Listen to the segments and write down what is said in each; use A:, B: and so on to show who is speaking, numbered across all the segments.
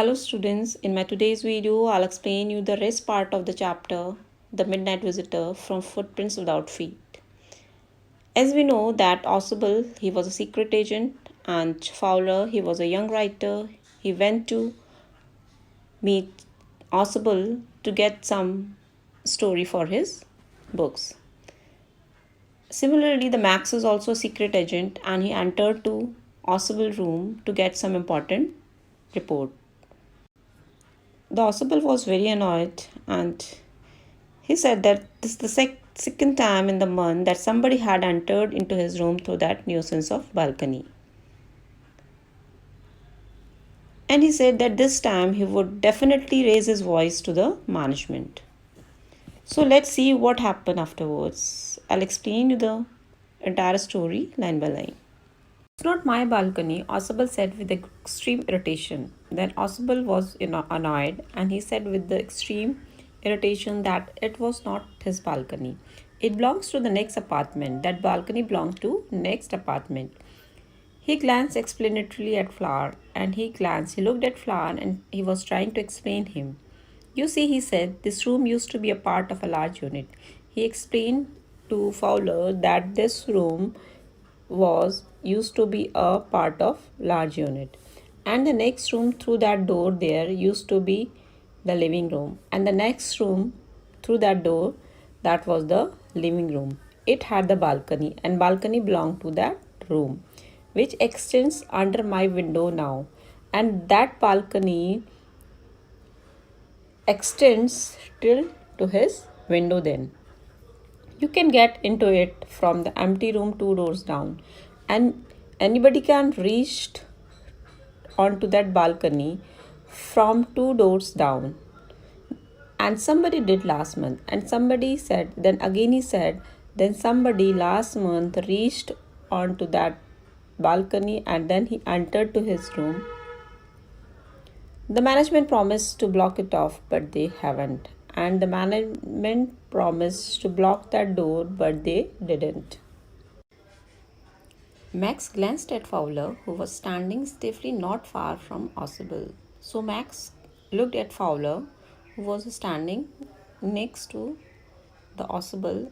A: Hello students, in my today's video I'll explain you the rest part of the chapter The Midnight Visitor from Footprints Without Feet. As we know that Ausable, he was a secret agent, and Fowler, he was a young writer. He went to meet Ausable to get some story for his books. Similarly, the Max is also a secret agent and he entered to Ausable room to get some important report. The Ausable was very annoyed and he said that this is the second time in the month that somebody had entered into his room through that nuisance of balcony. And he said that this time he would definitely raise his voice to the management. So let's see what happened afterwards. I'll explain you the entire story line by line. It's not my balcony, Ausable said with extreme irritation. Then Ausable was annoyed and he said with the extreme irritation that it was not his balcony. It belongs to the next apartment. That balcony belongs to next apartment. He glanced explanatorily at Flower and he looked at Flower and he was trying to explain him. You see, he said, this room used to be a part of a large unit. He explained to Fowler that this room was used to be a part of large unit, and the next room through that door there used to be the living room, and the next room through that door, that was the living room. It had the balcony and balcony belonged to that room which extends under my window now, and that balcony extends till to his window. Then you can get into it from the empty room 2 doors down, and anybody can reach onto that balcony from 2 doors down. And somebody did last month, and somebody said, then again he said, then somebody last month reached onto that balcony and then he entered to his room. The management promised to block it off, but they haven't. And the management promised to block that door, but they didn't. Max glanced at Fowler, who was standing stiffly not far from Ausable. So Max looked at Fowler, who was standing next to the Ausable,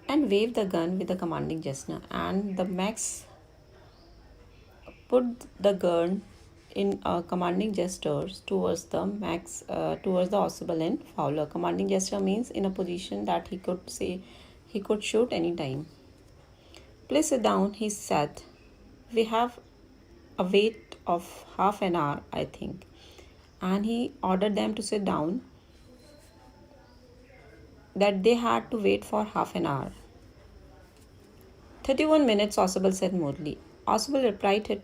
A: and waved the gun with a commanding gesture. And the Max put the gun in commanding gestures towards the Ausable and Fowler. Commanding gesture means in a position that he could shoot anytime. Please sit down, he said. We have a wait of half an hour, I think. And he ordered them to sit down, that they had to wait for half an hour. 31 minutes, Ausable said moodily. Ausable replied his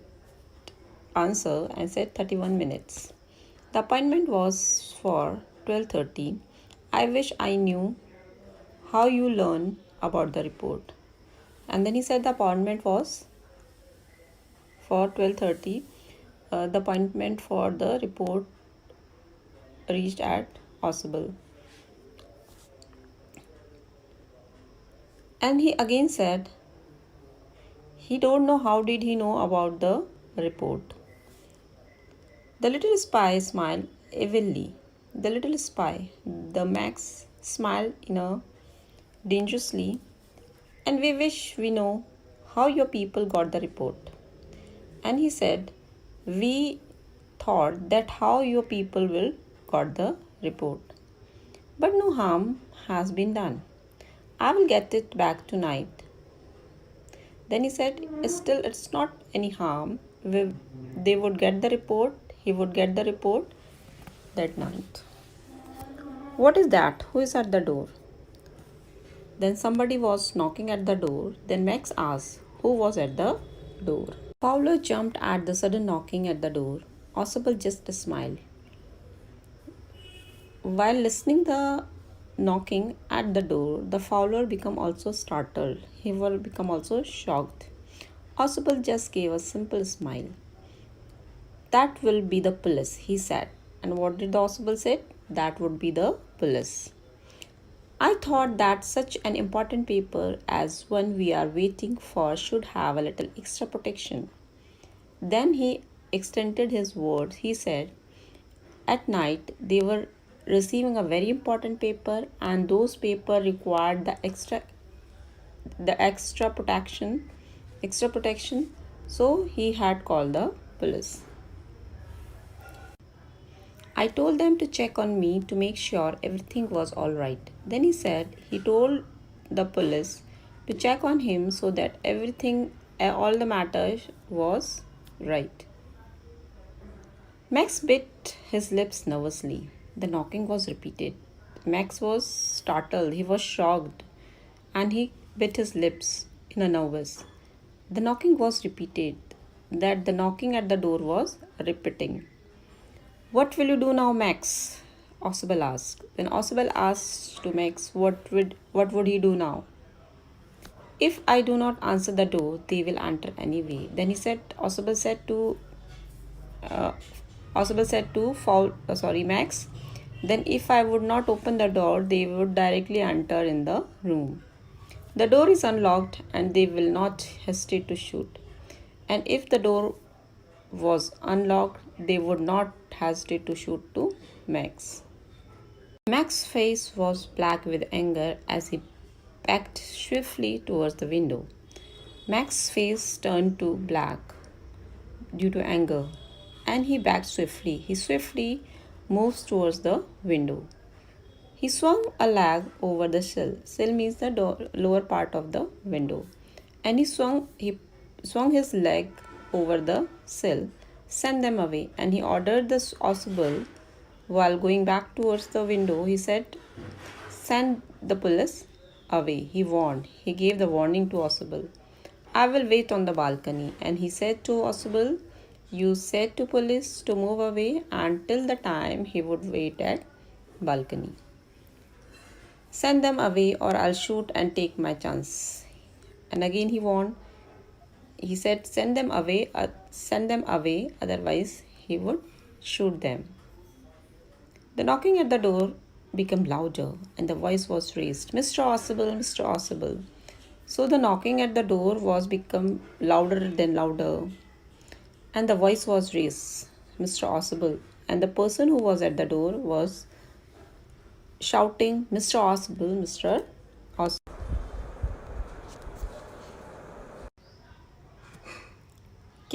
A: answer and said 31 minutes. The appointment was for 12:30. I wish I knew how you learn about the report. And then he said the appointment was for 12:30. The appointment for the report reached at Ausable. And he again said he don't know how did he know about the report. The little spy smiled evilly. The little spy, the Max smiled in a dangerously, and we wish we know how your people got the report. And he said, we thought that how your people will got the report. But no harm has been done. I will get it back tonight. Then he said, still it's not any harm. They would get the report. He would get the report that night. What is that? Who is at the door? Then somebody was knocking at the door. Then Max asked, who was at the door? Fowler jumped at the sudden knocking at the door. Ausable just smiled. While listening the knocking at the door, the Fowler became also startled. He will become also shocked. Ausable just gave a simple smile. That will be the police, he said. And what did the Ausable say? That would be the police. I thought that such an important paper as one we are waiting for should have a little extra protection. Then he extended his words. He said, At night, they were receiving a very important paper, and those paper required the extra protection. So he had called the police. I told them to check on me to make sure everything was all right. Then he said he told the police to check on him so that everything, all the matters was right. Max bit his lips nervously. The knocking was repeated. Max was startled, he was shocked, and he bit his lips in a nervous. The knocking was repeated. That the knocking at the door was repeating. What will you do now, Max? Oswald asked. Then Oswald asked to Max what would he do now? If I do not answer the door, they will enter anyway. Then he said Oswald said to uh, Max. Then if I would not open the door, they would directly enter in the room. The door is unlocked and they will not hesitate to shoot. And if the door was unlocked, they would not hesitate to shoot to Max. Max's face was black with anger as he backed swiftly towards the window. Max's face turned to black due to anger, and he backed swiftly. He swiftly moves towards the window. He swung a leg over the sill. Sill means the lower part of the window. And he swung his leg over the sill, sent them away, and he ordered the Oswald while going back towards the window. He said, "Send the police away." He warned. He gave the warning to Oswald. "I will wait on the balcony." And he said to Oswald, "You said to police to move away until the time he would wait at balcony. Send them away or I'll shoot and take my chance." And again he warned. He said, send them away, otherwise he would shoot them. The knocking at the door became louder and the voice was raised, "Mr. Oswald, Mr. Oswald." So the knocking at the door was become louder than louder, and the voice was raised, "Mr. Oswald." And the person who was at the door was shouting, "Mr. Oswald, Mr. Oswald."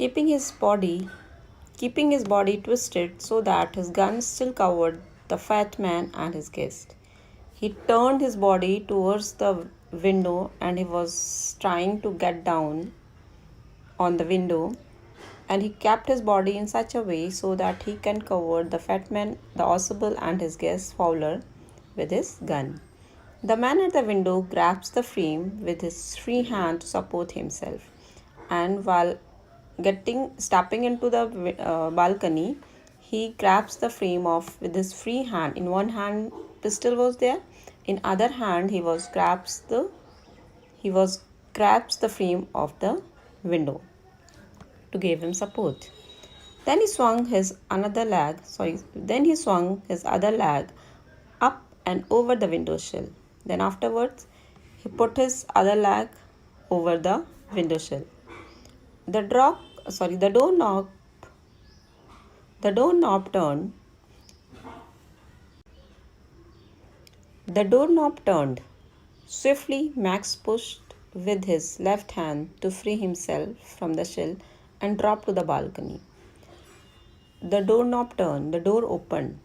A: Keeping his body twisted so that his gun still covered the fat man and his guest. He turned his body towards the window and he was trying to get down on the window, and he kept his body in such a way so that he can cover the fat man, the Oswald, and his guest Fowler with his gun. The man at the window grabs the frame with his free hand to support himself, and while stepping into the balcony, he grabs the frame off with his free hand. In one hand, pistol was there. In other hand, he grabs the frame of the window to give him support. Then he swung his other leg up and over the window sill. Then afterwards, he put his other leg over the window sill. The doorknob turned. Swiftly, Max pushed with his left hand to free himself from the sill and dropped to the balcony. The doorknob turned. The door opened.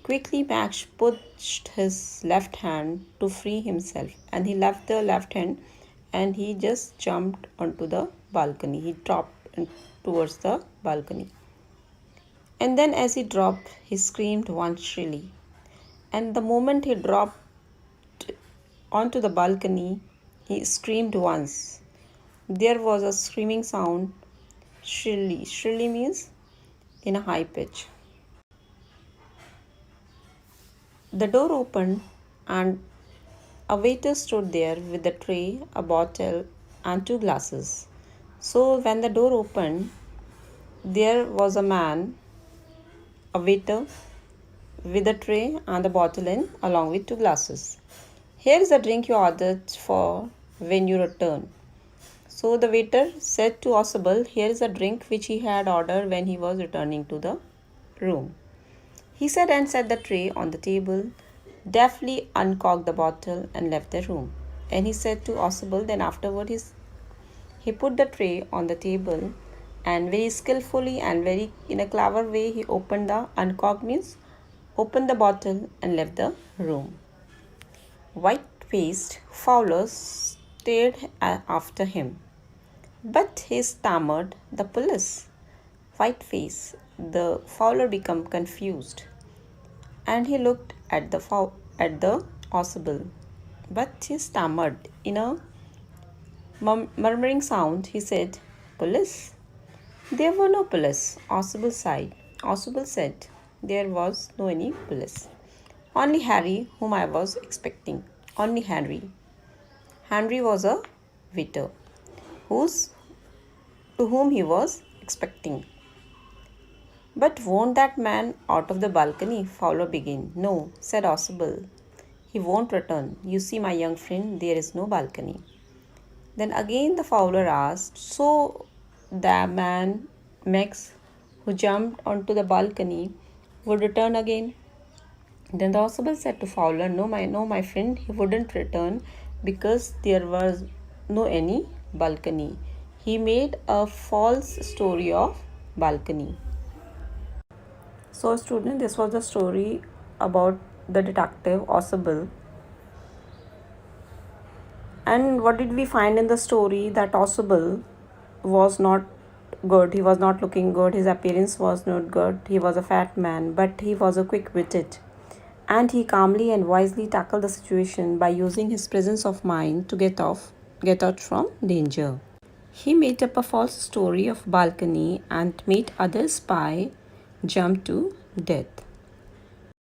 A: Quickly, Max pushed his left hand to free himself, and he left the left hand and he just jumped onto the balcony. He dropped towards the balcony. And then, as he dropped, he screamed once shrilly. And the moment he dropped onto the balcony, he screamed once. There was a screaming sound shrilly. Shrilly means in a high pitch. The door opened and a waiter stood there with a tray, a bottle, and 2 glasses. So when the door opened, there was a man, a waiter, with a tray and a bottle in, along with 2 glasses. "Here is the drink you ordered for when you return." So the waiter said to Oswald, here is a drink which he had ordered when he was returning to the room. He said and set the tray on the table, deftly uncorked the bottle, and left the room. And he said to Oswald, then afterward he put the tray on the table and very skillfully and very in a clever way he opened the uncorked means opened the bottle and left the room. White-faced Fowler stared after him. But he stammered, the police. White face. The Fowler became confused, and he looked at the Oswald. But he stammered in a murmuring sound. He said, "Police." There were no police. Oswald sighed. Oswald said, there was no any police. Only Harry, whom I was expecting. Only Henry. Henry was a waiter, whose to whom he was expecting. But won't that man out of the balcony? Fowler began. No, said Oswald. He won't return. You see, my young friend, there is no balcony. Then again the Fowler asked, so the man, Max, who jumped onto the balcony, would return again? Then the Oswald said to Fowler, no, my friend, he wouldn't return because there was no any balcony. He made a false story of balcony. So, student, this was the story about the detective Oswald. And what did we find in the story? That Oswald was not good. He was not looking good. His appearance was not good. He was a fat man, but he was a quick-witted. And he calmly and wisely tackled the situation by using his presence of mind to get out from danger. He made up a false story of balcony and made other spy jump to death.